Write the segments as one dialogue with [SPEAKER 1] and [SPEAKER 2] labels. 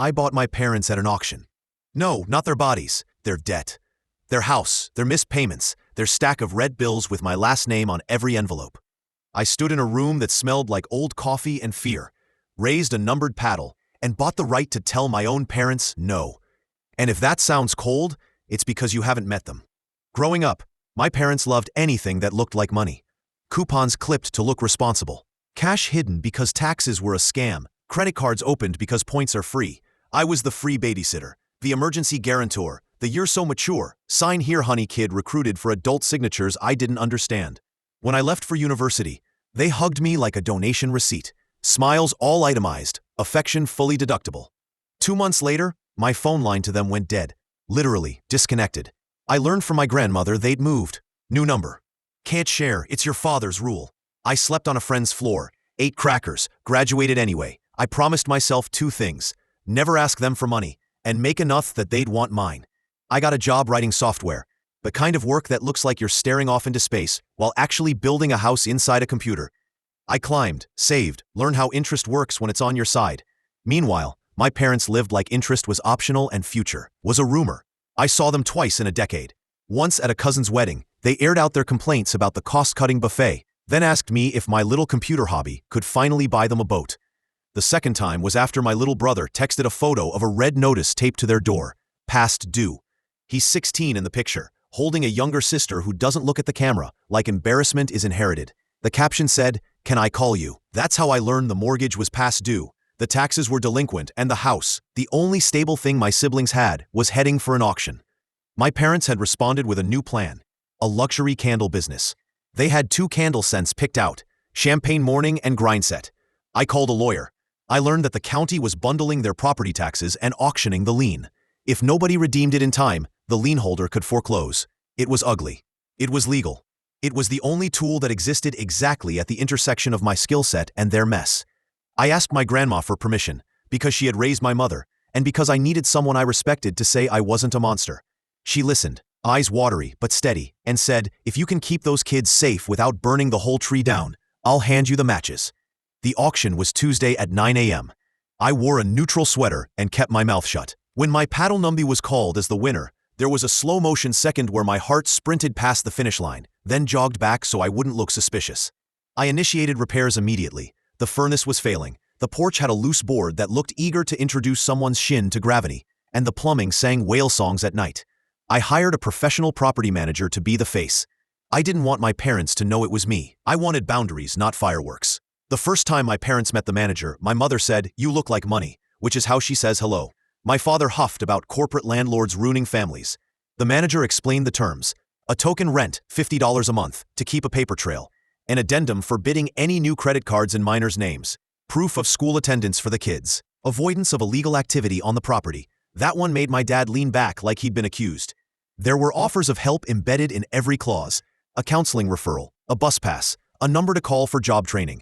[SPEAKER 1] I bought my parents at an auction. No, not their bodies, their debt. Their house, their missed payments, their stack of red bills with my last name on every envelope. I stood in a room that smelled like old coffee and fear, raised a numbered paddle, and bought the right to tell my own parents no. And if that sounds cold, it's because you haven't met them. Growing up, my parents loved anything that looked like money. Coupons clipped to look responsible. Cash hidden because taxes were a scam. Credit cards opened because points are free. I was the free babysitter, the emergency guarantor, the "you're so mature, sign here honey" kid recruited for adult signatures I didn't understand. When I left for university, they hugged me like a donation receipt. Smiles all itemized, affection fully deductible. 2 months later, my phone line to them went dead. Literally, disconnected. I learned from my grandmother they'd moved. New number. Can't share, it's your father's rule. I slept on a friend's floor, ate crackers, graduated anyway. I promised myself 2 things. Never ask them for money, and make enough that they'd want mine. I got a job writing software, the kind of work that looks like you're staring off into space while actually building a house inside a computer. I climbed, saved, learned how interest works when it's on your side. Meanwhile, my parents lived like interest was optional and future was a rumor. I saw them twice in a decade. Once at a cousin's wedding, they aired out their complaints about the cost-cutting buffet, then asked me if my little computer hobby could finally buy them a boat. The second time was after my little brother texted a photo of a red notice taped to their door, past due. He's 16 in the picture, holding a younger sister who doesn't look at the camera, like embarrassment is inherited. The caption said, "Can I call you?" That's how I learned the mortgage was past due, the taxes were delinquent, and the house, the only stable thing my siblings had, was heading for an auction. My parents had responded with a new plan, a luxury candle business. They had 2 candle scents picked out, Champagne Morning and Grindset. I called a lawyer. I learned that the county was bundling their property taxes and auctioning the lien. If nobody redeemed it in time, the lien holder could foreclose. It was ugly. It was legal. It was the only tool that existed exactly at the intersection of my skill set and their mess. I asked my grandma for permission, because she had raised my mother, and because I needed someone I respected to say I wasn't a monster. She listened, eyes watery but steady, and said, "If you can keep those kids safe without burning the whole tree down, I'll hand you the matches." The auction was Tuesday at 9 a.m. I wore a neutral sweater and kept my mouth shut. When my paddle numby was called as the winner, there was a slow-motion second where my heart sprinted past the finish line, then jogged back so I wouldn't look suspicious. I initiated repairs immediately. The furnace was failing. The porch had a loose board that looked eager to introduce someone's shin to gravity, and the plumbing sang whale songs at night. I hired a professional property manager to be the face. I didn't want my parents to know it was me. I wanted boundaries, not fireworks. The first time my parents met the manager, my mother said, "You look like money," which is how she says hello. My father huffed about corporate landlords ruining families. The manager explained the terms. A token rent, $50 a month, to keep a paper trail. An addendum forbidding any new credit cards in minors' names. Proof of school attendance for the kids. Avoidance of illegal activity on the property. That one made my dad lean back like he'd been accused. There were offers of help embedded in every clause. A counseling referral, a bus pass, a number to call for job training.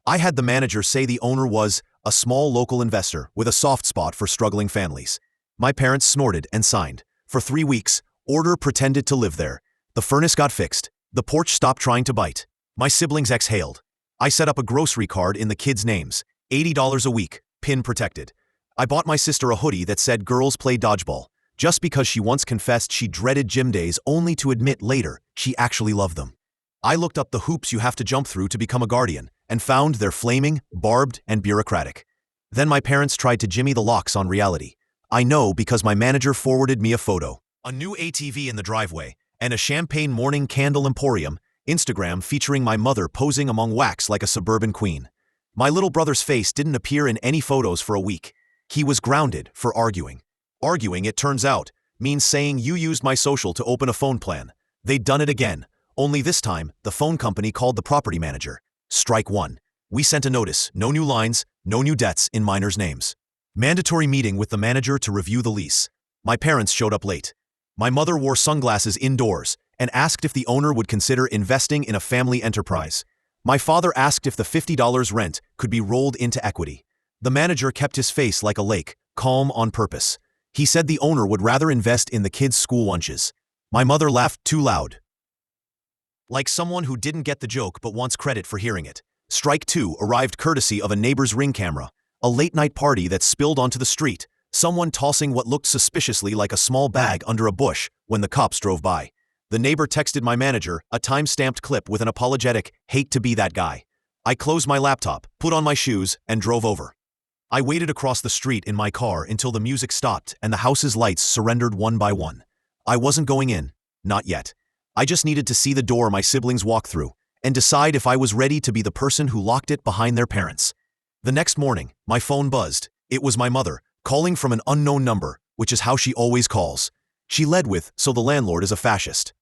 [SPEAKER 1] I had the manager say the owner was a small local investor with a soft spot for struggling families. My parents snorted and signed. For 3 weeks, order pretended to live there. The furnace got fixed. The porch stopped trying to bite. My siblings exhaled. I set up a grocery card in the kids' names. $80 a week, PIN protected. I bought my sister a hoodie that said "Girls Play Dodgeball," just because she once confessed she dreaded gym days only to admit later she actually loved them. I looked up the hoops you have to jump through to become a guardian, and found they're flaming, barbed, and bureaucratic. Then my parents tried to jimmy the locks on reality. I know because my manager forwarded me a photo. A new ATV in the driveway, and a Champagne Morning candle emporium, Instagram featuring my mother posing among wax like a suburban queen. My little brother's face didn't appear in any photos for a week. He was grounded for arguing. Arguing, it turns out, means saying you used my social to open a phone plan. They'd done it again. Only this time, the phone company called the property manager. Strike one. We sent a notice, no new lines, no new debts in minors' names. Mandatory meeting with the manager to review the lease. My parents showed up late. My mother wore sunglasses indoors and asked if the owner would consider investing in a family enterprise. My father asked if the $50 rent could be rolled into equity. The manager kept his face like a lake, calm on purpose. He said the owner would rather invest in the kids' school lunches. My mother laughed too loud. Like someone who didn't get the joke but wants credit for hearing it. Strike two arrived courtesy of a neighbor's Ring camera, a late-night party that spilled onto the street. someone tossing what looked suspiciously like a small bag under a bush when the cops drove by. The neighbor texted my manager a time-stamped clip with an apologetic, "Hate to be that guy." I closed my laptop, put on my shoes, and drove over. I waited across the street in my car until the music stopped and the house's lights surrendered one by one. I wasn't going in, not yet. I just needed to see the door my siblings walked through and decide if I was ready to be the person who locked it behind their parents. The next morning, my phone buzzed. It was my mother, calling from an unknown number, which is how she always calls. She led with, "So the landlord is a fascist."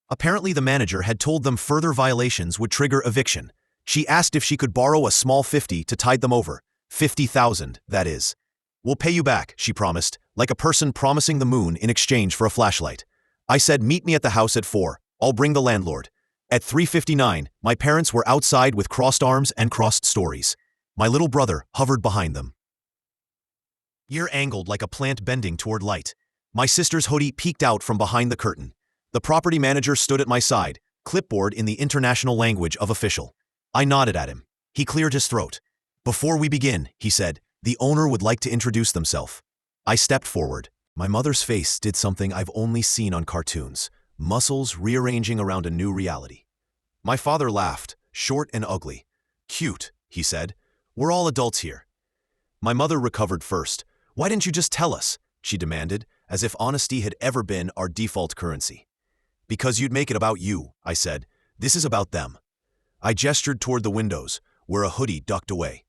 [SPEAKER 1] Apparently the manager had told them further violations would trigger eviction. She asked if she could borrow a small 50 to tide them over. 50,000, that is. "We'll pay you back," she promised, like a person promising the moon in exchange for a flashlight. I said, "Meet me at the house at 4. I'll bring the landlord." At 3:59, my parents were outside with crossed arms and crossed stories. My little brother hovered behind them, ear angled like a plant bending toward light. My sister's hoodie peeked out from behind the curtain. The property manager stood at my side, clipboard in the international language of official. I nodded at him. He cleared his throat. "Before we begin," he said, "the owner would like to introduce themselves." I stepped forward. My mother's face did something I've only seen on cartoons, muscles rearranging around a new reality. My father laughed, short and ugly. "Cute," he said. "We're all adults here." My mother recovered first. "Why didn't you just tell us?" she demanded, as if honesty had ever been our default currency. "Because you'd make it about you," I said. "This is about them." I gestured toward the windows, where a hoodie ducked away.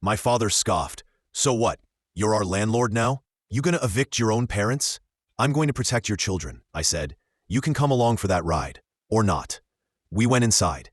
[SPEAKER 1] My father scoffed. "So what? You're our landlord now? You gonna evict your own parents?" "I'm going to protect your children," I said. "You can come along for that ride. Or not." We went inside.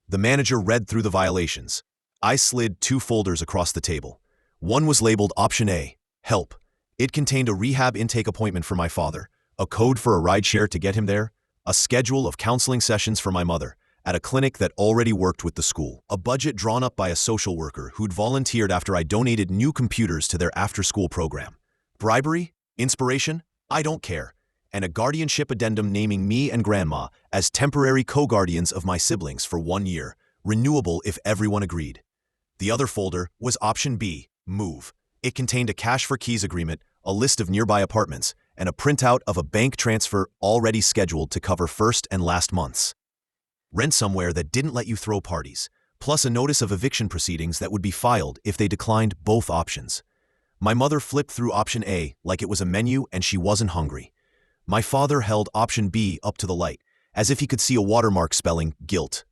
[SPEAKER 1] The manager read through the violations. I slid 2 folders across the table. One was labeled Option A, Help. It contained a rehab intake appointment for my father, a code for a rideshare to get him there, a schedule of counseling sessions for my mother, at a clinic that already worked with the school, a budget drawn up by a social worker who'd volunteered after I donated new computers to their after-school program. Bribery? Inspiration? I don't care. And a guardianship addendum naming me and Grandma as temporary co-guardians of my siblings for 1 year, renewable if everyone agreed. The other folder was Option B, Move. It contained a cash-for-keys agreement, a list of nearby apartments, and a printout of a bank transfer already scheduled to cover first and last months. Rent somewhere that didn't let you throw parties, plus a notice of eviction proceedings that would be filed if they declined both options. My mother flipped through Option A like it was a menu and she wasn't hungry. My father held Option B up to the light, as if he could see a watermark spelling guilt.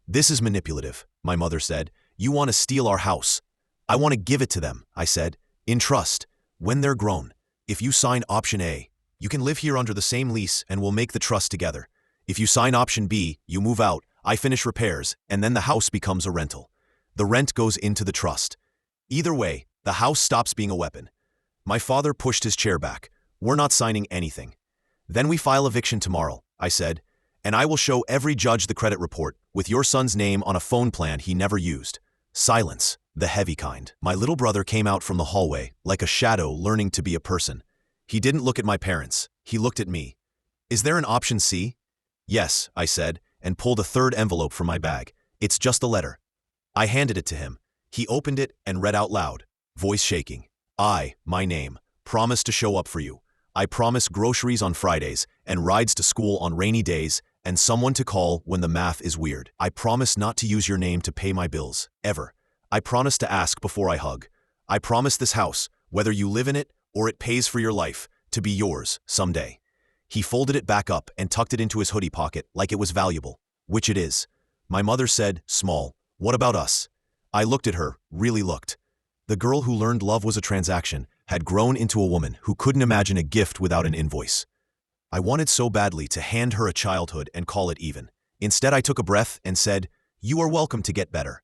[SPEAKER 1] "This is manipulative," my mother said. "You want to steal our house." "I want to give it to them," I said, "in trust, when they're grown. If you sign Option A, you can live here under the same lease and we'll make the trust together. If you sign Option B, you move out, I finish repairs, and then the house becomes a rental. The rent goes into the trust. Either way, the house stops being a weapon." My father pushed his chair back. "We're not signing anything." "Then we file eviction tomorrow," I said, "and I will show every judge the credit report with your son's name on a phone plan he never used." Silence, the heavy kind. My little brother came out from the hallway, like a shadow learning to be a person. He didn't look at my parents. He looked at me. "Is there an Option C?" "Yes," I said, and pulled a third envelope from my bag. "It's just a letter." I handed it to him. He opened it and read out loud, voice shaking. My name, promise to show up for you. I promise groceries on Fridays and rides to school on rainy days and someone to call when the math is weird. I promise not to use your name to pay my bills, ever. I promise to ask before I hug. I promise this house, whether you live in it or it pays for your life, to be yours someday." He folded it back up and tucked it into his hoodie pocket like it was valuable, which it is. My mother said, "Small, what about us?" I looked at her, really looked. The girl who learned love was a transaction had grown into a woman who couldn't imagine a gift without an invoice. I wanted so badly to hand her a childhood and call it even. Instead, I took a breath and said, "You are welcome to get better."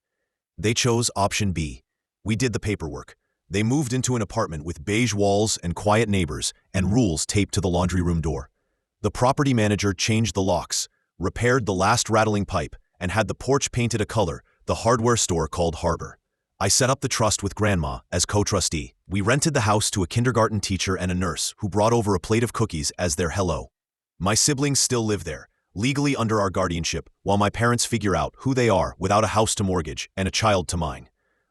[SPEAKER 1] They chose Option B. We did the paperwork. They moved into an apartment with beige walls and quiet neighbors and rules taped to the laundry room door. The property manager changed the locks, repaired the last rattling pipe, and had the porch painted a color the hardware store called Harbor. I set up the trust with Grandma as co-trustee. We rented the house to a kindergarten teacher and a nurse who brought over a plate of cookies as their hello. My siblings still live there, legally under our guardianship, while my parents figure out who they are without a house to mortgage and a child to mind.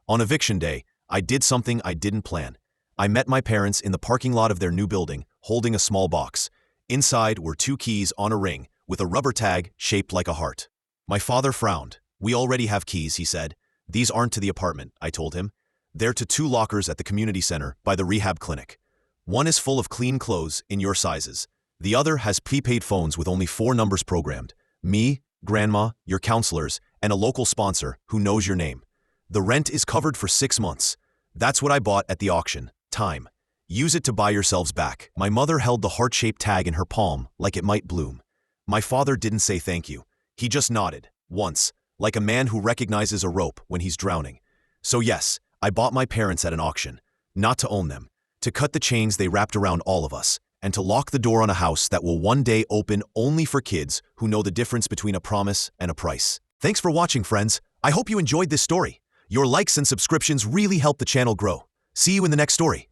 [SPEAKER 1] On eviction day, I did something I didn't plan. I met my parents in the parking lot of their new building, holding a small box. Inside were 2 keys on a ring, with a rubber tag shaped like a heart. My father frowned. "We already have keys," he said. "These aren't to the apartment," I told him. "They're to 2 lockers at the community center by the rehab clinic. One is full of clean clothes in your sizes. The other has prepaid phones with only 4 numbers programmed. Me, Grandma, your counselors, and a local sponsor who knows your name. The rent is covered for 6 months. That's what I bought at the auction. Time. Use it to buy yourselves back." My mother held the heart-shaped tag in her palm like it might bloom. My father didn't say thank you. He just nodded, once, like a man who recognizes a rope when he's drowning. So yes, I bought my parents at an auction. Not to own them. To cut the chains they wrapped around all of us, and to lock the door on a house that will one day open only for kids who know the difference between a promise and a price. Thanks for watching, friends. I hope you enjoyed this story. Your likes and subscriptions really help the channel grow. See you in the next story.